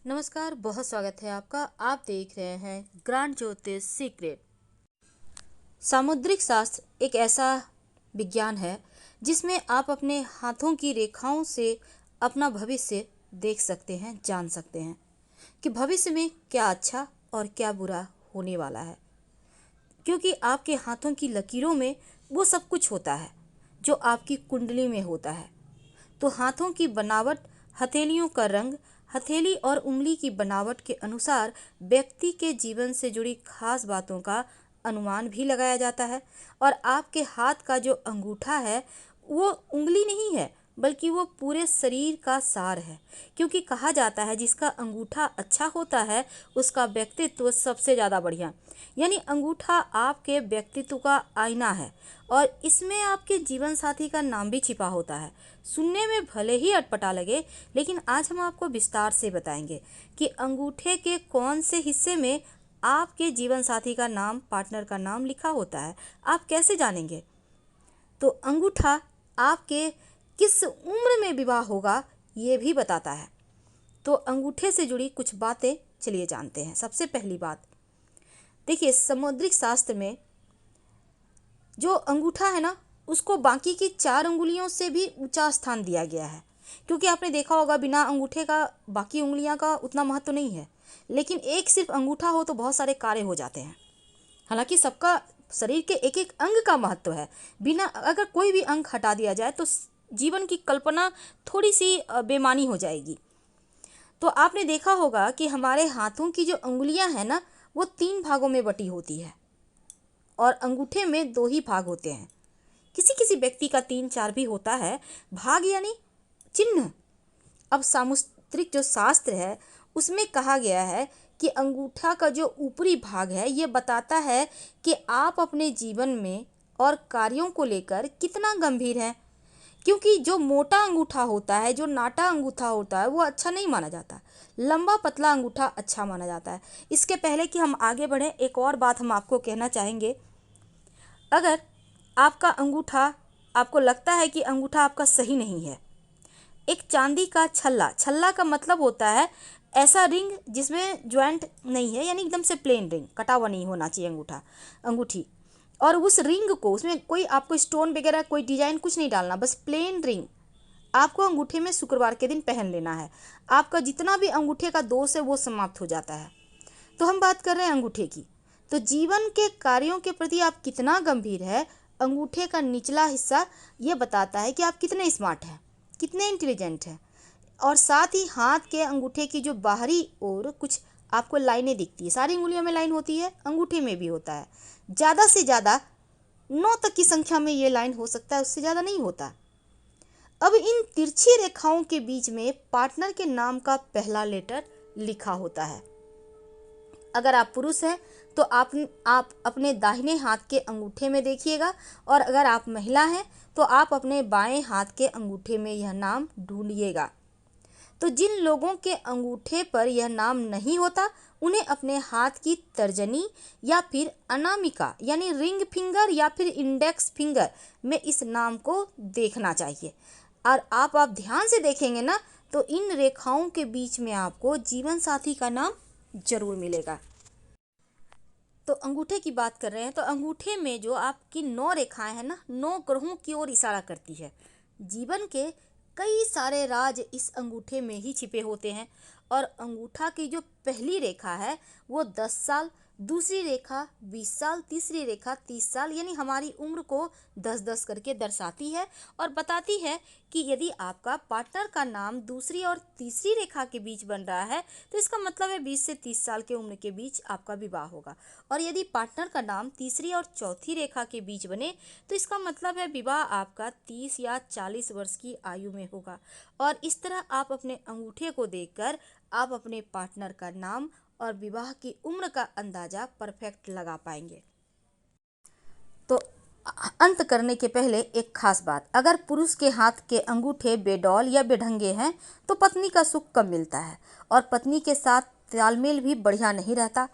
नमस्कार, बहुत स्वागत है आपका। आप देख रहे हैं ज्ञान ज्योतिष सीक्रेट। सामुद्रिक शास्त्र एक ऐसा विज्ञान है जिसमें आप अपने हाथों की रेखाओं से अपना भविष्य देख सकते हैं, जान सकते हैं कि भविष्य में क्या अच्छा और क्या बुरा होने वाला है। क्योंकि आपके हाथों की लकीरों में वो सब कुछ होता है जो आपकी कुंडली में होता है। तो हाथों की बनावट, हथेलियों का रंग, हथेली और उंगली की बनावट के अनुसार व्यक्ति के जीवन से जुड़ी खास बातों का अनुमान भी लगाया जाता है। और आपके हाथ का जो अंगूठा है वो उंगली नहीं है, बल्कि वो पूरे शरीर का सार है। क्योंकि कहा जाता है जिसका अंगूठा अच्छा होता है उसका व्यक्तित्व सबसे ज़्यादा बढ़िया। यानी अंगूठा आपके व्यक्तित्व का आईना है और इसमें आपके जीवन साथी का नाम भी छिपा होता है। सुनने में भले ही अटपटा लगे, लेकिन आज हम आपको विस्तार से बताएंगे कि अंगूठे के कौन से हिस्से में आपके जीवन साथी का नाम, पार्टनर का नाम लिखा होता है। आप कैसे जानेंगे? तो अंगूठा आपके किस उम्र में विवाह होगा ये भी बताता है। तो अंगूठे से जुड़ी कुछ बातें चलिए जानते हैं। सबसे पहली बात देखिए, सामुद्रिक शास्त्र में जो अंगूठा है ना, उसको बाकी की 4 अंगुलियों से भी ऊंचा स्थान दिया गया है। क्योंकि आपने देखा होगा बिना अंगूठे का बाकी उंगलियां का उतना महत्व नहीं है, लेकिन एक सिर्फ अंगूठा हो तो बहुत सारे कार्य हो जाते हैं। हालांकि सबका शरीर के एक एक अंग का महत्व है। बिना अगर कोई भी अंग हटा दिया जाए तो जीवन की कल्पना थोड़ी सी बेमानी हो जाएगी। तो आपने देखा होगा कि हमारे हाथों की जो उंगलियां हैं ना, वो 3 भागों में बटी होती है और अंगूठे में 2 ही भाग होते हैं। किसी किसी व्यक्ति का 3-4 भी होता है। भाग यानी चिन्ह। अब सामुद्रिक जो शास्त्र है उसमें कहा गया है कि अंगूठा का जो ऊपरी भाग है ये बताता है कि आप अपने जीवन में और कार्यों को लेकर कितना गंभीर हैं। क्योंकि जो मोटा अंगूठा होता है, जो नाटा अंगूठा होता है, वो अच्छा नहीं माना जाता। लंबा पतला अंगूठा अच्छा माना जाता है। इसके पहले कि हम आगे बढ़ें, एक और बात हम आपको कहना चाहेंगे। अगर आपका अंगूठा, आपको लगता है कि अंगूठा आपका सही नहीं है, एक चांदी का छल्ला, छल्ला का मतलब होता है ऐसा रिंग जिसमें ज्वाइंट नहीं है, यानी एकदम से प्लेन रिंग, कटा हुआ नहीं होना चाहिए अंगूठा, अंगूठी। और उस रिंग को, उसमें कोई आपको स्टोन वगैरह, कोई डिजाइन कुछ नहीं डालना, बस प्लेन रिंग आपको अंगूठे में शुक्रवार के दिन पहन लेना है। आपका जितना भी अंगूठे का दोष है वो समाप्त हो जाता है। तो हम बात कर रहे हैं अंगूठे की। तो जीवन के कार्यों के प्रति आप कितना गंभीर है, अंगूठे का निचला हिस्सा ये बताता है कि आप कितने स्मार्ट हैं, कितने इंटेलिजेंट हैं। और साथ ही हाथ के अंगूठे की जो बाहरी ओर कुछ आपको लाइनें दिखती है। सारी उंगलियों में लाइन होती है, अंगूठे में भी होता है। ज़्यादा से ज़्यादा 9 तक की संख्या में ये लाइन हो सकता है, उससे ज़्यादा नहीं होता। अब इन तिरछी रेखाओं के बीच में पार्टनर के नाम का पहला लेटर लिखा होता है। अगर आप पुरुष हैं तो आप अपने दाहिने हाथ के अंगूठे में देखिएगा, और अगर आप महिला हैं तो आप अपने बाएं हाथ के अंगूठे में यह नाम ढूंढिएगा। तो जिन लोगों के अंगूठे पर यह नाम नहीं होता, उन्हें अपने हाथ की तर्जनी या फिर अनामिका यानी रिंग फिंगर या फिर इंडेक्स फिंगर में इस नाम को देखना चाहिए। और आप ध्यान से देखेंगे ना, तो इन रेखाओं के बीच में आपको जीवन साथी का नाम जरूर मिलेगा। तो अंगूठे की बात कर रहे हैं, तो अंगूठे में जो आपकी 9 रेखाएं हैं ना, 9 ग्रहों की ओर इशारा करती है। जीवन के कई सारे राज इस अंगूठे में ही छिपे होते हैं। और अंगूठा की जो पहली रेखा है वो 10 साल, दूसरी रेखा 20 साल, तीसरी रेखा 30 साल, यानी हमारी उम्र को 10-10 करके दर्शाती है। और बताती है कि यदि आपका पार्टनर का नाम दूसरी और तीसरी रेखा के बीच बन रहा है तो इसका मतलब है 20 से 30 साल के उम्र के बीच आपका विवाह होगा। और यदि पार्टनर का नाम तीसरी और चौथी रेखा के बीच बने तो इसका मतलब है विवाह आपका 30 या 40 वर्ष की आयु में होगा। और इस तरह आप अपने अंगूठे को देखकर आप अपने पार्टनर का नाम और विवाह की उम्र का अंदाजा परफेक्ट लगा पाएंगे। तो अंत करने के पहले एक खास बात, अगर पुरुष के हाथ के अंगूठे बेडौल या बेढंगे हैं तो पत्नी का सुख कम मिलता है और पत्नी के साथ तालमेल भी बढ़िया नहीं रहता।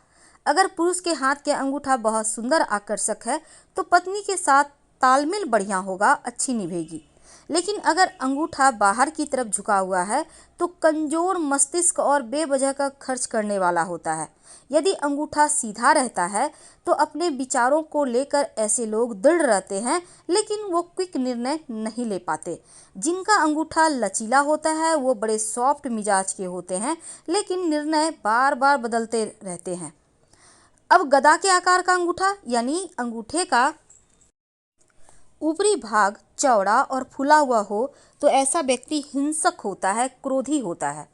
अगर पुरुष के हाथ के अंगूठा बहुत सुंदर आकर्षक है तो पत्नी के साथ तालमेल बढ़िया होगा, अच्छी निभेगी। लेकिन अगर अंगूठा बाहर की तरफ झुका हुआ है तो कमजोर मस्तिष्क और बेवजह का खर्च करने वाला होता है। यदि अंगूठा सीधा रहता है तो अपने विचारों को लेकर ऐसे लोग दृढ़ रहते हैं, लेकिन वो क्विक निर्णय नहीं ले पाते। जिनका अंगूठा लचीला होता है वो बड़े सॉफ्ट मिजाज के होते हैं, लेकिन निर्णय बार बार बदलते रहते हैं। अब गदा के आकार का अंगूठा यानी अंगूठे का ऊपरी भाग चौड़ा और फूला हुआ हो तो ऐसा व्यक्ति हिंसक होता है, क्रोधी होता है।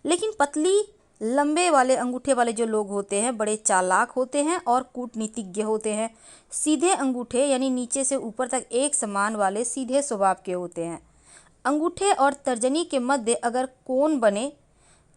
लेकिन पतली लंबे वाले अंगूठे वाले जो लोग होते हैं बड़े चालाक होते हैं और कूटनीतिज्ञ होते हैं। सीधे अंगूठे यानी नीचे से ऊपर तक एक समान वाले सीधे स्वभाव के होते हैं। अंगूठे और तर्जनी के मध्य अगर कोण बने,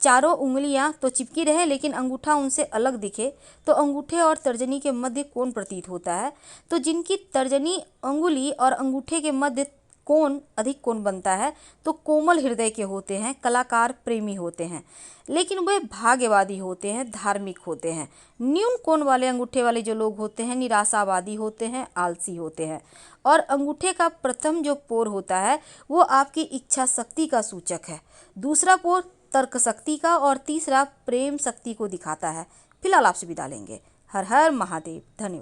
चारों उंगलियां तो चिपकी रहे लेकिन अंगूठा उनसे अलग दिखे, तो अंगूठे और तर्जनी के मध्य कोण प्रतीत होता है। तो जिनकी तर्जनी अंगुली और अंगूठे के मध्य कोण अधिक कोण बनता है तो कोमल हृदय के होते हैं, कलाकार प्रेमी होते हैं, लेकिन वे भाग्यवादी होते हैं, धार्मिक होते हैं। न्यून कोण वाले अंगूठे वाले जो लोग होते हैं निराशावादी होते हैं, आलसी होते हैं। और अंगूठे का प्रथम जो पोर होता है वो आपकी इच्छा शक्ति का सूचक है, दूसरा पोर तर्क शक्ति का और तीसरा प्रेम शक्ति को दिखाता है। फिलहाल आपसे विदा लेंगे। हर हर महादेव। धन्यवाद।